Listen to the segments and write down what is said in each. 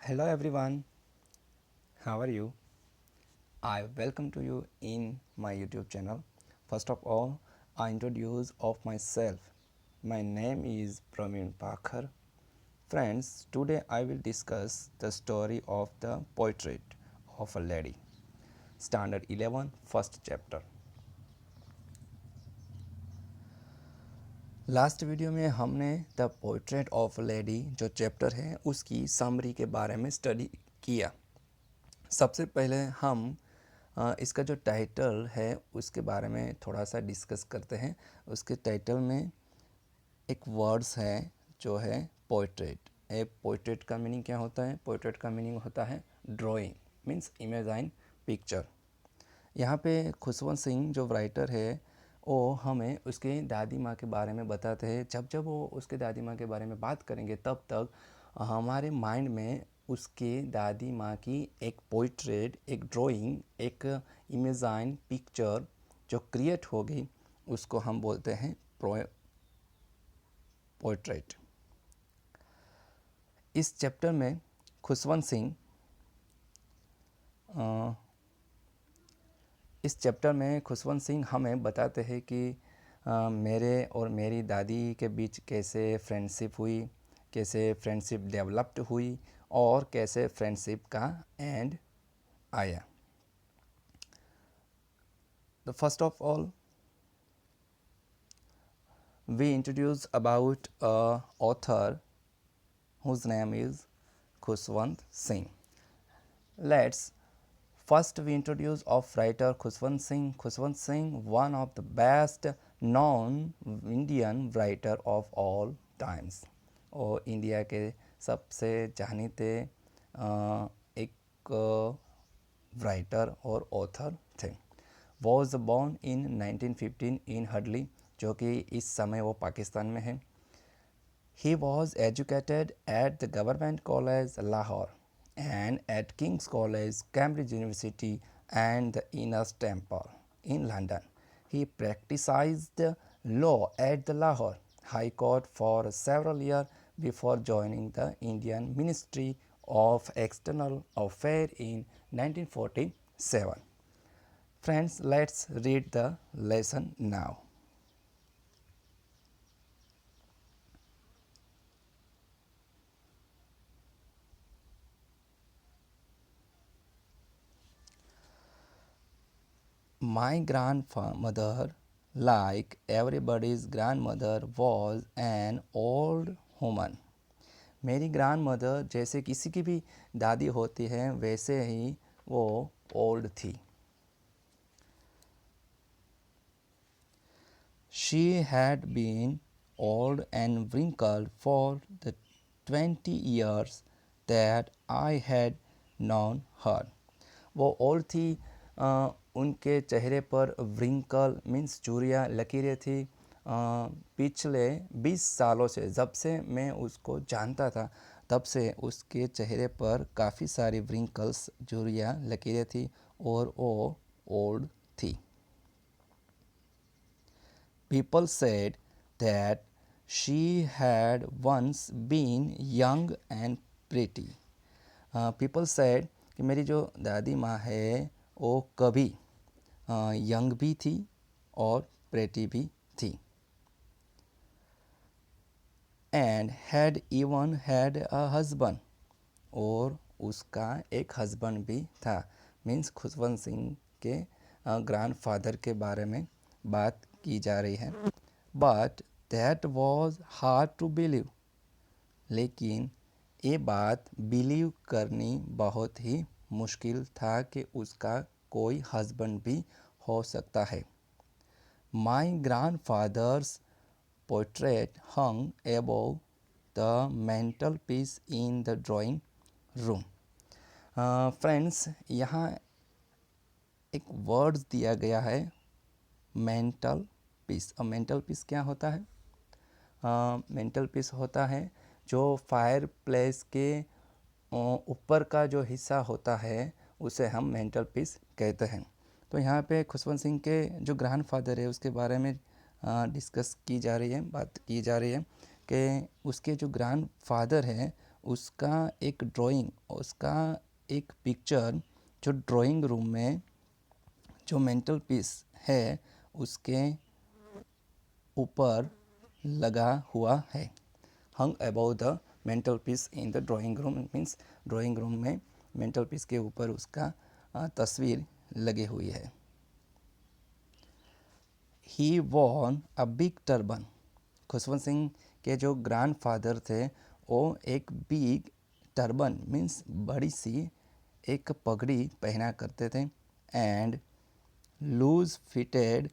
Hello everyone, how are you? I welcome to you in my YouTube channel. First of all, I introduce of myself. My name is Praveen Pakhar. Friends, today I will discuss the story of the portrait of a lady. Standard 11, first chapter. Last video में हमने the portrait of lady जो chapter है उसकी summary के बारे में study किया। सबसे पहले हम इसका जो टाइटल है उसके बारे में थोड़ा सा डिस्कस करते हैं। उसके टाइटल में एक वर्ड्स है जो है पोर्ट्रेट। पोर्ट्रेट का मीनिंग क्या होता है? पोर्ट्रेट का मीनिंग होता है ड्राइंग, मीन्स इमेजाइन पिक्चर। यहाँ पे खुशवंत सिंह जो राइटर है वो हमें उसके दादी माँ के बारे में बताते हैं। जब जब वो उसके दादी माँ के बारे में बात करेंगे तब तक हमारे माइंड में उसके दादी माँ की एक पोर्ट्रेट, एक ड्राइंग, एक इमेजाइन पिक्चर जो क्रिएट होगी उसको हम बोलते हैं पोर्ट्रेट। इस चैप्टर में खुशवंत सिंह हमें बताते हैं कि मेरे और मेरी दादी के बीच कैसे फ्रेंडशिप हुई, कैसे फ्रेंडशिप डेवलप्ड हुई और कैसे फ्रेंडशिप का एंड आया। The first of all, we introduce about a author whose name is Khushwant Singh. Let's first we introduce of writer Khushwant Singh. Khushwant Singh, one of the best known Indian writer of all times. और India के सबसे जानीते एक writer और author थे। Was born in 1915 इन हडली, जो कि इस समय वो पाकिस्तान में है। He was educated at the government college Lahore and at King's College, Cambridge University and the Inner Temple in London. He practiced law at the Lahore High Court for several years before joining the Indian Ministry of External Affairs in 1947. Friends, let's read the lesson now. My grandmother, like everybody's grandmother, was an old woman. मेरी grandmother जैसे किसी की भी दादी होती है वैसे ही वो ओल्ड थी। She had been old and wrinkled for the 20 years that I had known her. वो ओल्ड थी, उनके चेहरे पर व्रिंकल मीन्स चूरियाँ लकीरें थी। पिछले 20 सालों से, जब से मैं उसको जानता था तब से उसके चेहरे पर काफ़ी सारी व्रिंकल्स, चूरियाँ लकीरें थी और वो ओल्ड थी। People said that she had once been young and pretty. People said कि मेरी जो दादी माँ है वो कभी यंग भी थी और प्रेटी भी थी। And had even had a husband, और उसका एक हस्बैंड भी था। मीन्स खुशवंत सिंह के ग्रैंडफादर के बारे में बात की जा रही है। But that was hard to believe, लेकिन ये बात बिलीव करनी बहुत ही मुश्किल था कि उसका कोई हस्बैंड भी हो सकता है। My grandfather's portrait hung above the mantelpiece in the drawing room. Friends, यहाँ एक वर्ड्स दिया गया है मेंटल पीस। मेंटल पीस क्या होता है? मेंटल पीस होता है जो फायर प्लेस के ऊपर का जो हिस्सा होता है उसे हम मेंटल पीस कहते हैं। तो यहाँ पे खुशवंत सिंह के जो ग्रैंडफादर है उसके बारे में डिस्कस की जा रही है, बात की जा रही है कि उसके जो ग्रैंडफादर हैं उसका एक ड्राइंग, उसका एक पिक्चर जो ड्राइंग रूम में जो मेंटल पीस है उसके ऊपर लगा हुआ है। Hung about the mantelpiece in the drawing room means drawing room में मेंटल पीस के ऊपर उसका तस्वीर लगी हुई है। He wore a big turban. Khushwant Singh के जो ग्रैंडफादर थे वो एक बिग टर्बन मीन्स बड़ी सी एक पगड़ी पहना करते थे एंड लूज फिटेड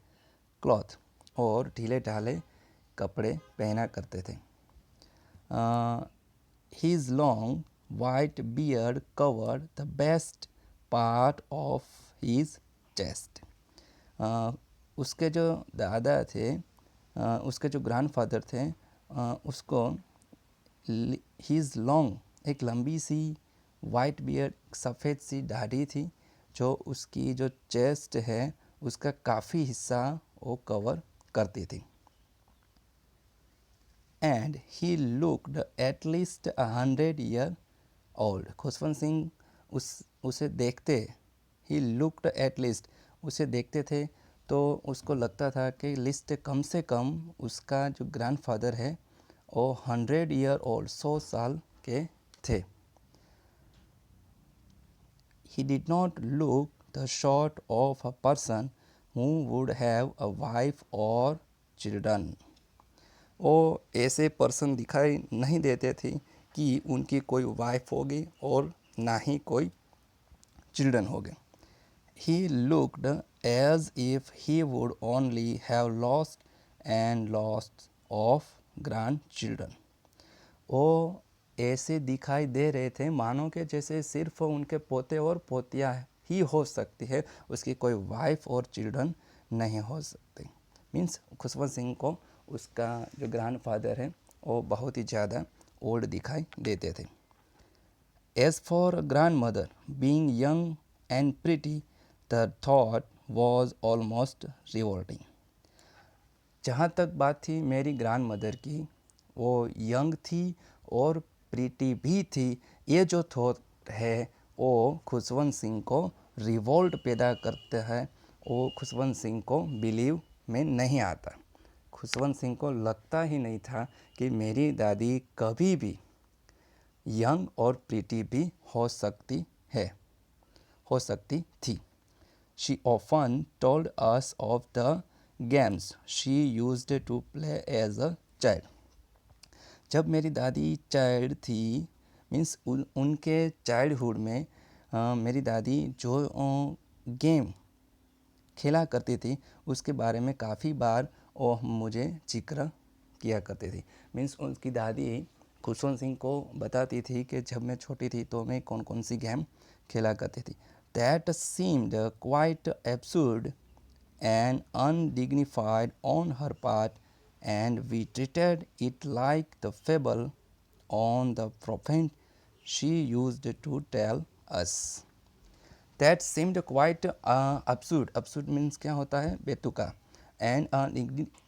क्लॉथ और ढीले ढाले कपड़े पहना करते थे। His long white beard covered the best part of his chest. उसके जो दादा थे, उसके जो ग्रैंडफादर थे, उसको हिज लॉन्ग एक लंबी सी वाइट बियर्ड सफ़ेद सी दाढ़ी थी जो उसकी जो चेस्ट है उसका काफ़ी हिस्सा वो कवर करती थी। And he looked at least 100 year old. Khushwant Singh उसे देखते, ही लुक्ड एट लीस्ट, उसे देखते थे तो उसको लगता था कि लिस्ट कम से कम उसका जो ग्रैंडफादर है वो 100 ईयर ओल्ड 100 साल के थे। He did not look the sort of a person who would have a wife or children. वो ऐसे पर्सन दिखाई नहीं देते थे कि उनकी कोई वाइफ होगी और ना ही कोई चिल्ड्रन होंगे। He looked as if he would only have lost and lost of grandchildren. वो ऐसे दिखाई दे रहे थे मानो कि जैसे सिर्फ उनके पोते और पोतियाँ ही हो सकती है, उसकी कोई वाइफ और चिल्ड्रन नहीं हो सकते। मीन्स खुशवंत सिंह को उसका जो ग्रैंडफादर है वो बहुत ही ज़्यादा ओल्ड दिखाई देते थे। As for grandmother being young and pretty the thought was almost revolting. जहाँ तक बात थी मेरी ग्रैंड मदर की, वो यंग थी और प्रीति भी थी, ये जो थॉट है वो खुशवंत सिंह को रिवोल्ट पैदा करते हैं। वो खुशवंत सिंह को बिलीव में नहीं आता। खुशवंत सिंह को लगता ही नहीं था कि मेरी दादी कभी भी यंग और प्रीति भी हो सकती है, हो सकती थी। She often told us of the games she used to play as a child. जब मेरी दादी चाइल्ड थी मीन्स उनके चाइल्डहुड में मेरी दादी जो गेम खेला करती थी उसके बारे में काफ़ी बार वो मुझे जिक्र किया करती थी। मीन्स उनकी दादी खुशवंत सिंह को बताती थी कि जब मैं छोटी थी तो मैं कौन कौन सी गेम खेला करती थी। That seemed quite absurd and undignified on her part, and we treated it like the fable on the prophet she used to tell us. That seemed quite absurd. Absurd means क्या होता है? बेतुका। And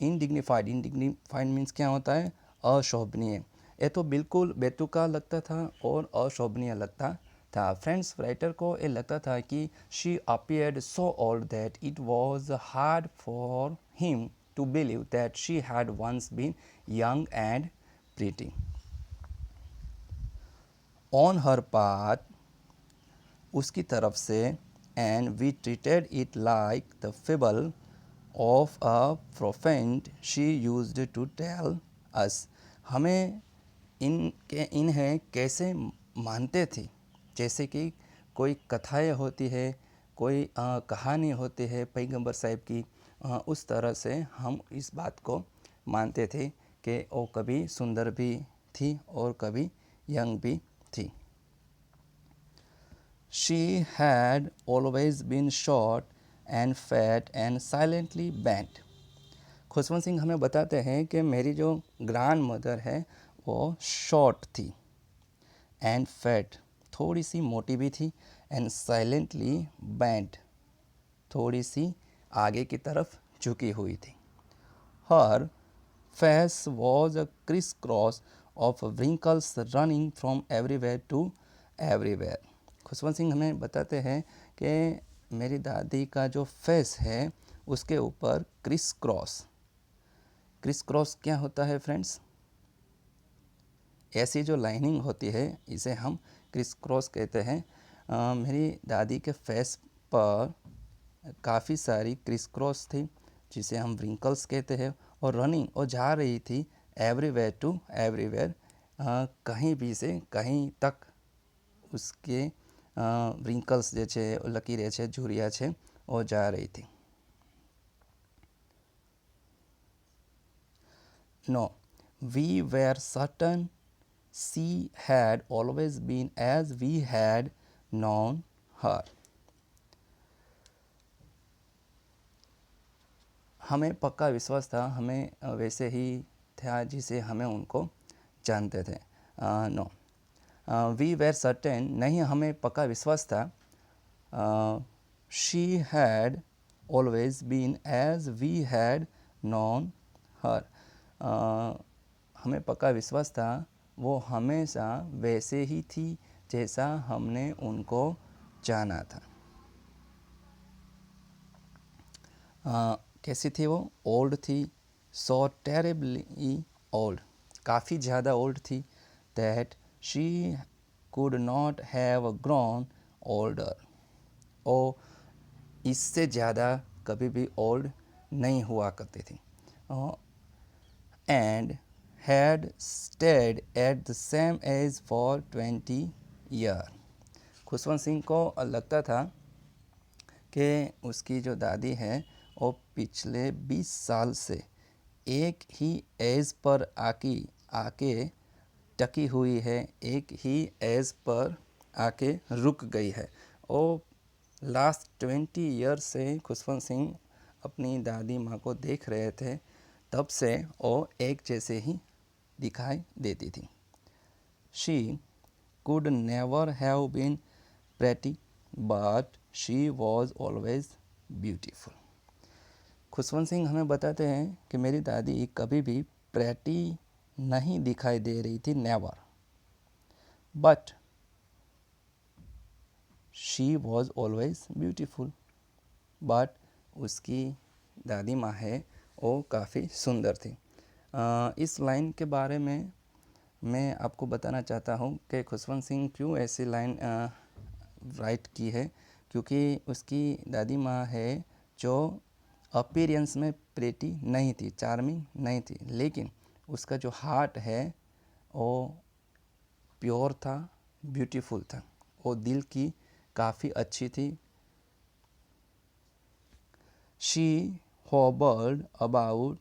indignified. Indignified means क्या होता है? अशोभनीय। ये तो बिल्कुल बेतुका लगता था और अशोभनीय लगता था। फ्रेंड्स, राइटर को ये लगता था कि she appeared so old that it was hard for him to believe that she had once been young and pretty. On her part, उसकी तरफ से, and we treated it like the fable of a prophet she used to tell us. हमें इन्हें कैसे मानते थे जैसे कि कोई कथाएं होती है, कोई कहानी होती है पैगंबर साहिब की, उस तरह से हम इस बात को मानते थे कि वो कभी सुंदर भी थी और कभी यंग भी थी। She had always been short and fat and silently bent. Khushwant Singh हमें बताते हैं कि मेरी जो ग्रैंड मदर है वो शॉर्ट थी एंड फैट, थोड़ी सी मोटी भी थी, एंड साइलेंटली बेंट, थोड़ी सी आगे की तरफ झुकी हुई थी। Her face was a crisscross of wrinkles running from everywhere to everywhere। Khushwant Singh हमें बताते हैं कि मेरी दादी का जो फेस है उसके ऊपर क्रिस क्रॉस क्या होता है फ्रेंड्स? ऐसी जो लाइनिंग होती है इसे हम क्रिस क्रॉस कहते हैं। मेरी दादी के फेस पर काफ़ी सारी क्रिस क्रॉस थी जिसे हम व्रिंकल्स कहते हैं, और रनिंग और जा रही थी एवरीवेयर टू एवरीवेयर, कहीं भी से कहीं तक उसके व्रिंकल्स જે છે લકીરે છે ઝુરિયા છે वो जा रही थी। No, we were certain she had always been as we had known her। हमें पक्का विश्वास था, हमें वैसे ही था जिसे हमें उनको जानते थे। नो, वी वेर सर्टेन नहीं, हमें पक्का विश्वास था। She had always been as we had known her. हमें पक्का विश्वास था वो हमेशा वैसे ही थी जैसा हमने उनको जाना था। कैसी थी वो? ओल्ड थी, सो टेरिबली ओल्ड, काफ़ी ज़्यादा ओल्ड थी, that she could not have grown older, ओ इससे ज़्यादा कभी भी ओल्ड नहीं हुआ करती थी। And had stayed at the same age for 20 year. Khushwant Singh को लगता था कि उसकी जो दादी है वो पिछले 20 साल से एक ही एज पर आके टकी हुई है, एक ही एज पर आके रुक गई है। और लास्ट 20 ईयर से खुशवंत सिंह अपनी दादी माँ को देख रहे थे, तब से वो एक जैसे ही दिखाई देती थी। She could never have been pretty, but she was always beautiful। Khushwant Singh हमें बताते हैं कि मेरी दादी कभी भी प्रेटी नहीं दिखाई दे रही थी, never, but she was always beautiful, but उसकी दादी माँ है वो काफ़ी सुंदर थी। इस लाइन के बारे में मैं आपको बताना चाहता हूँ कि खुशवंत सिंह क्यों ऐसी लाइन राइट की है, क्योंकि उसकी दादी माँ है जो अपीयरेंस में प्रेटी नहीं थी, चार्मिंग नहीं थी, लेकिन उसका जो हार्ट है वो प्योर था, ब्यूटीफुल था, वो दिल की काफ़ी अच्छी थी। She hobbled about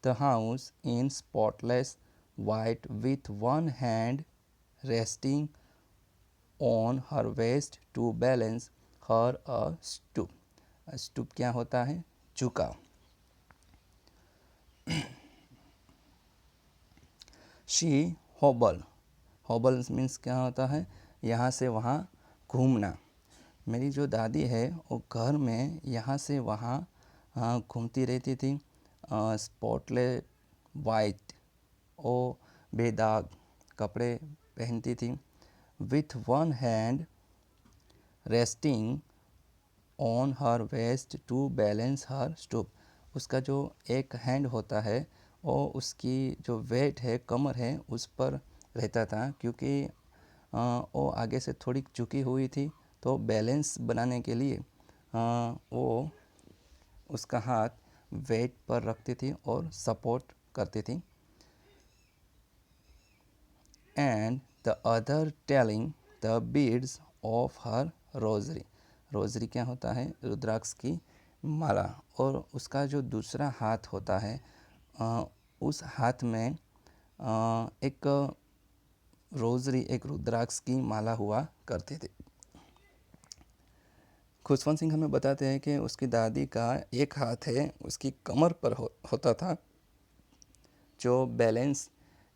the house in spotless white with one hand resting on her waist to balance her a stoop। stoop क्या होता है? झुकाव। शी हॉबल मीन्स क्या होता है? यहाँ से वहाँ घूमना। मेरी जो दादी है वो घर में यहाँ से वहाँ घूमती रहती थी। स्पॉटलेस वाइट, वो बेदाग कपड़े पहनती थी। With one hand resting on her waist to balance her stoop. उसका जो एक हैंड होता है वो उसकी जो वेट है, कमर है, उस पर रहता था, क्योंकि वो आगे से थोड़ी झुकी हुई थी, तो बैलेंस बनाने के लिए वो उसका हाथ वेट पर रखती थी और सपोर्ट करती थी। And the other telling the beads of her rosary. Rosary क्या होता है? रुद्राक्ष की माला। और उसका जो दूसरा हाथ होता है उस हाथ में एक रोजरी, एक रुद्राक्ष की माला हुआ करती थी। खुशवंत सिंह हमें बताते हैं कि उसकी दादी का एक हाथ है उसकी कमर पर होता था, जो बैलेंस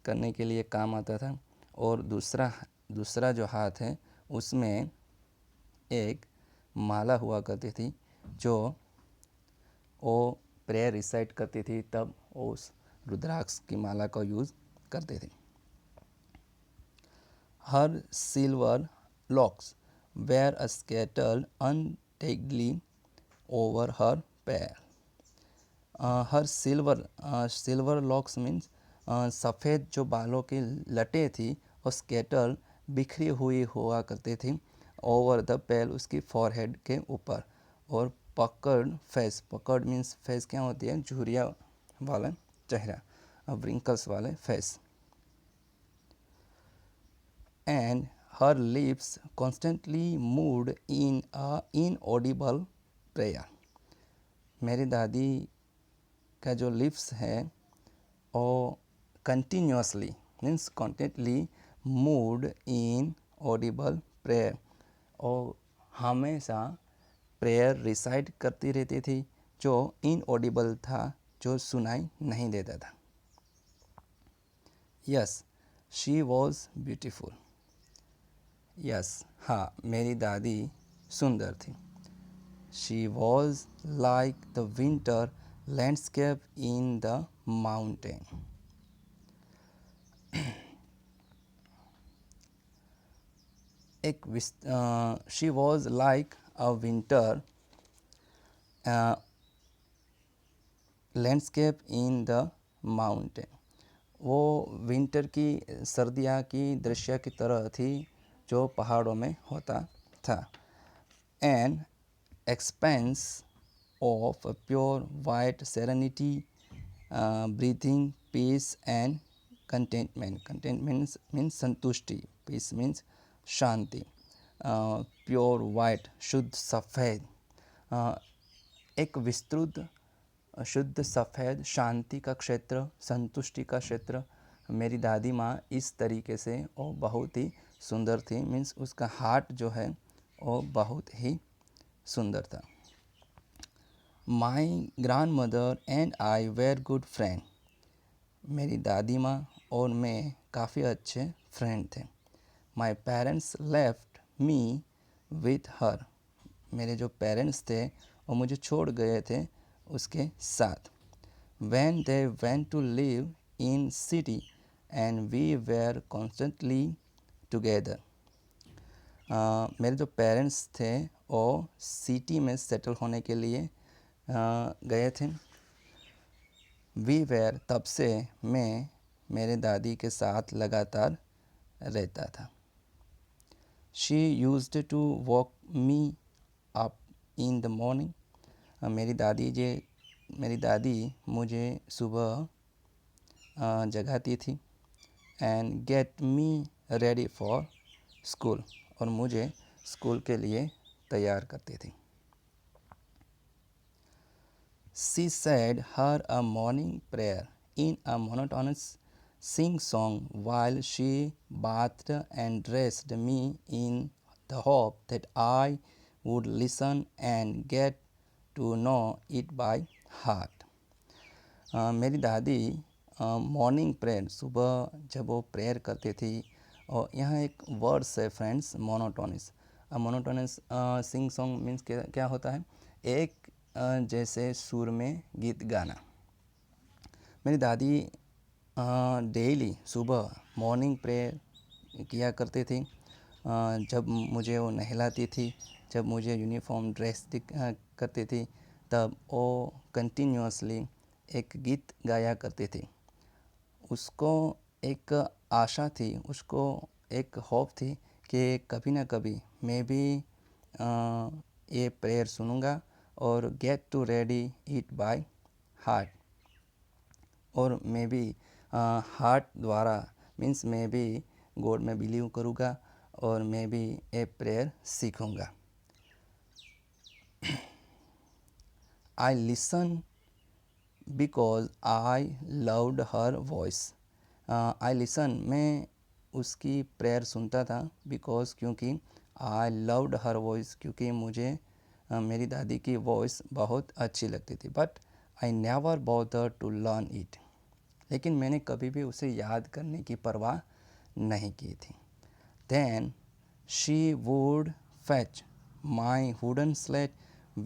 करने के लिए काम आता था, और दूसरा जो हाथ है उसमें एक माला हुआ करती थी, जो वो प्रेयर रिसाइट करती थी, तब वो उस रुद्राक्ष की माला का यूज़ करते थे। her silver locks were scattered untightly over her pale. Her silver locks means सफ़ेद जो बालों की लटें थी और स्केटर बिखरी हुई हुआ करती थी ओवर द पेल उसकी फॉरहेड के ऊपर। और पकड़ मीन्स फेस क्या होती है, झुर्रिया वाला चेहरा, व्रिंकल्स वाले face. And her lips constantly moved in a inaudible prayer. मेरी दादी का जो लिप्स है और कंटिन्यूसली मीन्स कॉन्टेंटली मूड इन ऑडिबल प्रेयर, और हमेशा प्रेयर रिसाइट करती रहती थी जो इनऑडिबल था, जो सुनाई नहीं देता था। Yes she was beautiful. Yes हाँ, मेरी दादी सुंदर थी। She was like the winter landscape in the mountain. She was like a winter landscape in the mountain. वो विंटर की सर्दियाँ की दृश्य की तरह थी जो पहाड़ों में होता था। An expanse of pure white serenity, breathing peace and contentment. Contentment means संतुष्टि, पीस मीन्स शांति। प्योर वाइट शुद्ध सफ़ेद, एक विस्तृत शुद्ध सफ़ेद शांति का क्षेत्र, संतुष्टि का क्षेत्र। मेरी दादी माँ इस तरीके से और बहुत ही सुंदर थी, मीन्स उसका हार्ट जो है वो बहुत ही सुंदर था। My grandmother and I were good friend. मेरी दादी माँ और मैं काफ़ी अच्छे फ्रेंड थे। My parents left me with her. मेरे जो पेरेंट्स थे वो मुझे छोड़ गए थे उसके साथ। When they went to live in city and we were constantly together. मेरे जो पेरेंट्स थे वो सिटी में सेटल होने के लिए गए थे। वी वेर तब से मैं मेरे दादी के साथ लगातार रहता था। She used to walk me up in the morning. मेरी दादी मुझे सुबह जगाती थी। And get me ready for school, और मुझे स्कूल के लिए तैयार करती थी। She said her a morning prayer in a monotonous sing-song while she bathed and dressed me in the hope that I would listen and get to know it by heart. मेरी दादी morning prayer, सुबह जब वो prayer करती थी, और यहाँ एक वर्ड्स है friends, monotonous. Monotonous sing song means क्या होता है, एक जैसे सुर में गीत गाना। मेरी दादी डेली सुबह मॉर्निंग प्रेयर किया करती थी। जब मुझे वो नहलाती थी, जब मुझे यूनिफॉर्म ड्रेस करती थी, तब वो कंटिन्यूसली एक गीत गाया करती थी। उसको एक आशा थी, उसको एक होप थी कि कभी ना कभी मैं भी ये प्रेयर सुनूंगा और get to ready it by heart, और मैं भी हार्ट द्वारा मीन्स मैं भी गॉड में बिलीव करूँगा और मैं भी ये प्रेयर सीखूँगा। I listen because I loved her voice. I listen, मैं उसकी प्रेयर सुनता था, बिकॉज क्योंकि आई लव्ड हर वॉइस, क्योंकि मुझे मेरी दादी की वॉइस बहुत अच्छी लगती थी। But I never bother to learn it, लेकिन मैंने कभी भी उसे याद करने की परवाह नहीं की थी। Then she would fetch my wooden slate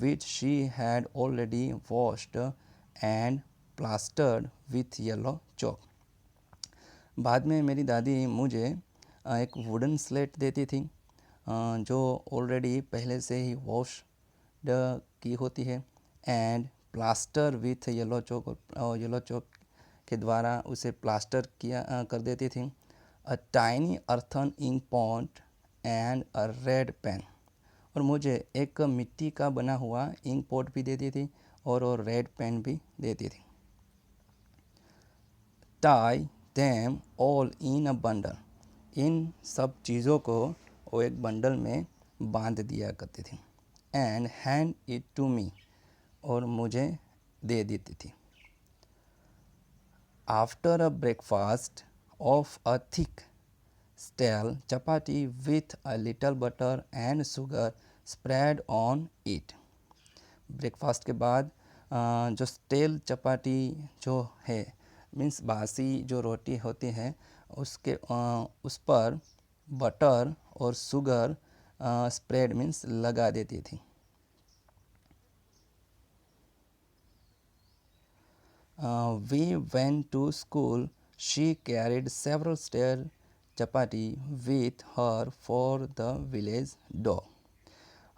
which she had already washed and plastered with yellow chalk. बाद में मेरी दादी मुझे एक वुडन स्लेट देती थी जो ऑलरेडी पहले से ही वॉश की होती है, and plaster with yellow chalk के द्वारा उसे प्लास्टर कर देती थी। A tiny earthen ink pot and a red pen, और मुझे एक मिट्टी का बना हुआ इंक पॉट भी देती थी और रेड पेन भी देती थी। Tie them all in a bundle, इन सब चीज़ों को वो एक बंडल में बांध दिया करती थी। And hand it to me, और मुझे दे देती थी। After a breakfast of a thick stale chapati with a little butter and sugar spread on it। Breakfast के बाद जो स्टेल चपाटी जो है मीन्स बासी जो रोटी होती है उसके उस पर बटर और शुगर स्प्रेड मीन्स लगा देती थी। We went to school. She carried several stale chapati with her for the village dog।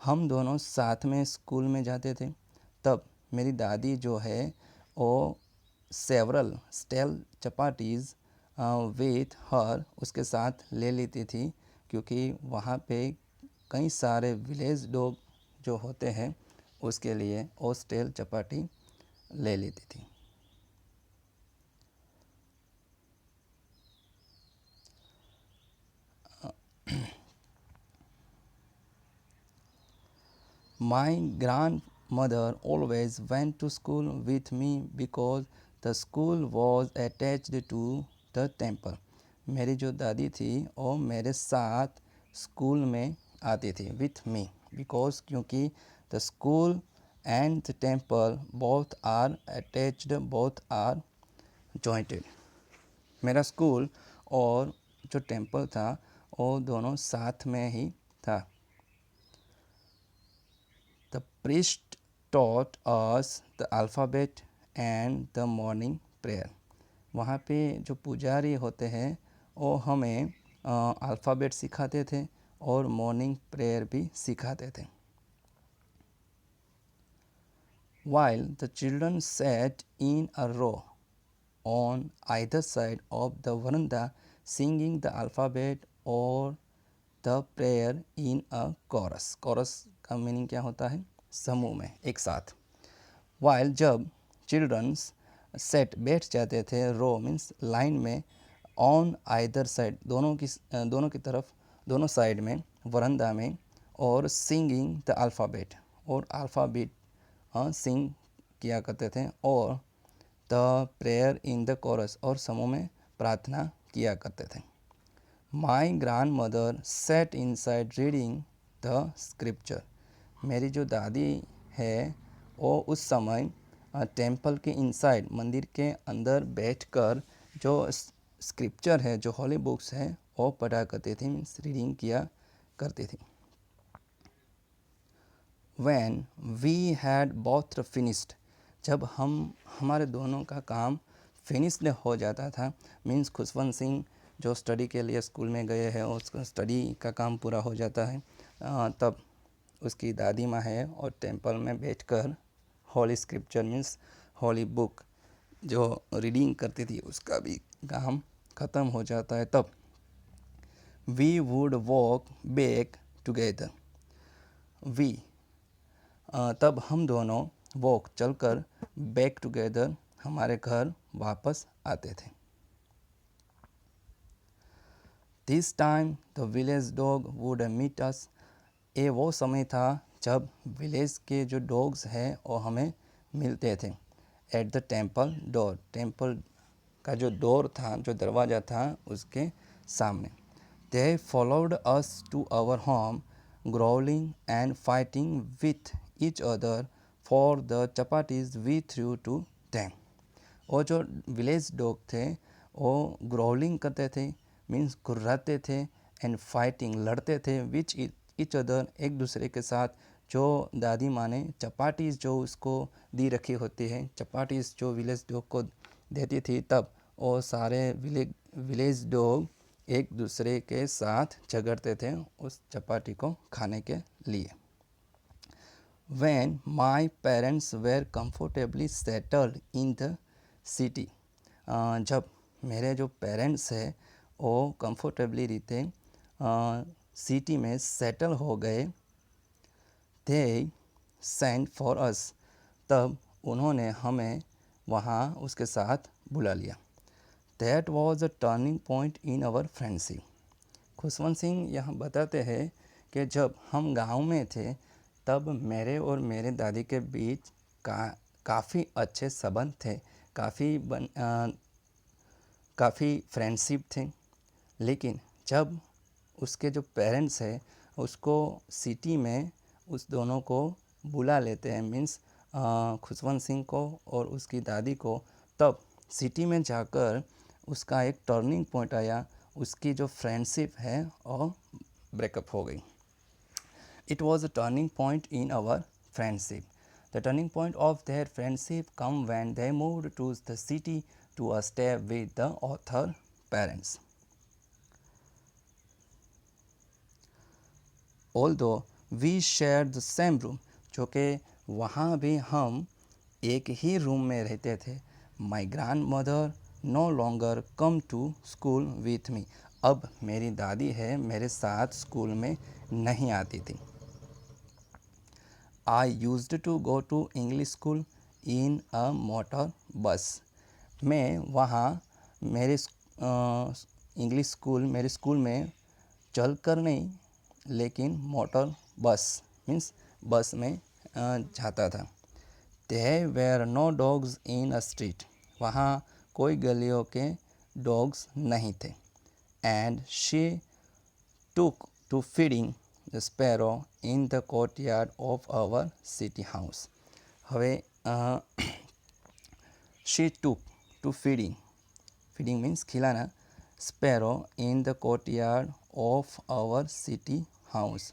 हम दोनों साथ में स्कूल में जाते थे। तब मेरी दादी जो है वो सेवरल स्टेल चपाटीज़ विथ हर उसके साथ ले लेती थी, क्योंकि वहाँ पे कई सारे विलेज डॉग जो होते हैं उसके लिए वो स्टेल चपाटी ले लेती थी। My grandmother always went to school with me because the school was attached to the temple। मेरी जो दादी थी वो मेरे साथ स्कूल में आती थी with me because क्योंकि the school and the temple both are attached, both are jointed। मेरा स्कूल और जो टेम्पल था वो दोनों साथ में ही था। The priest taught us the alphabet and the morning prayer। वहाँ पे जो पुजारी होते हैं वो हमें अल्फ़ाबेट सिखाते थे और मॉर्निंग प्रेयर भी सिखाते थे। While the children sat in a row on either side of the veranda singing the alphabet or the prayer in a chorus। chorus का मीनिंग क्या होता है? समूह में, एक साथ। While जब चिल्ड्रंस सेट बैठ जाते थे, रो मीन्स लाइन में, ऑन आइदर साइड दोनों की तरफ, दोनों साइड में, वरंदा में, और सिंगिंग द अल्फ़ाबेट, और अल्फ़ाबेट सिंग किया करते थे, और the prayer in the coarse, और समूह में प्रार्थना किया करते थे। My grand mother said in side reading the scripture. मेरी जो दादी है वो उस समय टेम्पल के इनसाइड, मंदिर के अंदर बैठकर जो स्क्रिप्चर है, जो हॉली बुक्स है वो पढ़ा करती थी, मीन्स रीडिंग किया करती थी। When we had both finished, जब हमारे दोनों का काम फिनिश्ड हो जाता था, मीन्स खुशवंत सिंह जो स्टडी के लिए स्कूल में गए हैं उसका स्टडी का काम पूरा हो जाता है, तब उसकी दादी माँ है और टेम्पल में बैठकर हॉली स्क्रिप्चर मीन्स हॉली बुक जो रीडिंग करती थी उसका भी काम ख़त्म हो जाता है। तब we would walk back together. We तब हम दोनों वॉक चलकर, बैक टुगेदर हमारे घर वापस आते थे। This time the village dog would meet us. ये वो समय था जब विलेज के जो डॉग्स हैं वो हमें मिलते थे। At the temple door, temple का जो डोर था, जो दरवाज़ा था उसके सामने। They followed us to our home growling and fighting with each other for the chapatis we threw to them. वो जो विलेज डॉग थे वो ग्रोलिंग करते थे, मीन्स गुर्राते थे, एंड फाइटिंग लड़ते थे विच ईच अदर एक दूसरे के साथ। जो दादी माँ ने चपाटीज़ जो उसको दी रखी होती है, चपाटीज़ जो विलेज डॉग को देती थी, तब वो सारे विलेज डॉग एक दूसरे के साथ झगड़ते थे उस चपाटी को खाने के लिए। When my parents were comfortably settled in the city, जब मेरे जो पेरेंट्स है वो कंफर्टेबली रीते सिटी में सेटल हो गए, they sent for us, तब उन्होंने हमें वहाँ उसके साथ बुला लिया। That was a turning point in our friendship. Khushwant Singh यहाँ बताते हैं कि जब हम गांव में थे तब मेरे और मेरे दादी के बीच काफ़ी अच्छे संबंध थे, काफ़ी फ्रेंडशिप थे। लेकिन जब उसके जो पेरेंट्स हैं उसको सिटी में उस दोनों को बुला लेते हैं, मीन्स खुशवंत सिंह को और उसकी दादी को, तब सिटी में जाकर उसका एक टर्निंग पॉइंट आया, उसकी जो फ्रेंडशिप है और ब्रेकअप हो गई। It was a turning point in our friendship. The turning point of their friendship come when they moved to the city to stay with the author parents. Although we shared the same room, जो कि वहाँ भी हम एक ही room में रहते थे, my grandmother no longer come to school with me. अब मेरी दादी है मेरे साथ स्कूल में नहीं आती थी। I used to go to English school in a motor bus. मैं वहाँ मेरे इंग्लिश स्कूल मेरे स्कूल में चल कर नहीं लेकिन मोटर बस मीन्स बस में जाता था। There were no dogs in a street. वहाँ कोई गलियों के डॉग्स नहीं थे। And she took to feeding the sparrow in the courtyard of our city house. હવે she took to feeding means ખીલાના sparrow in the courtyard of our city house.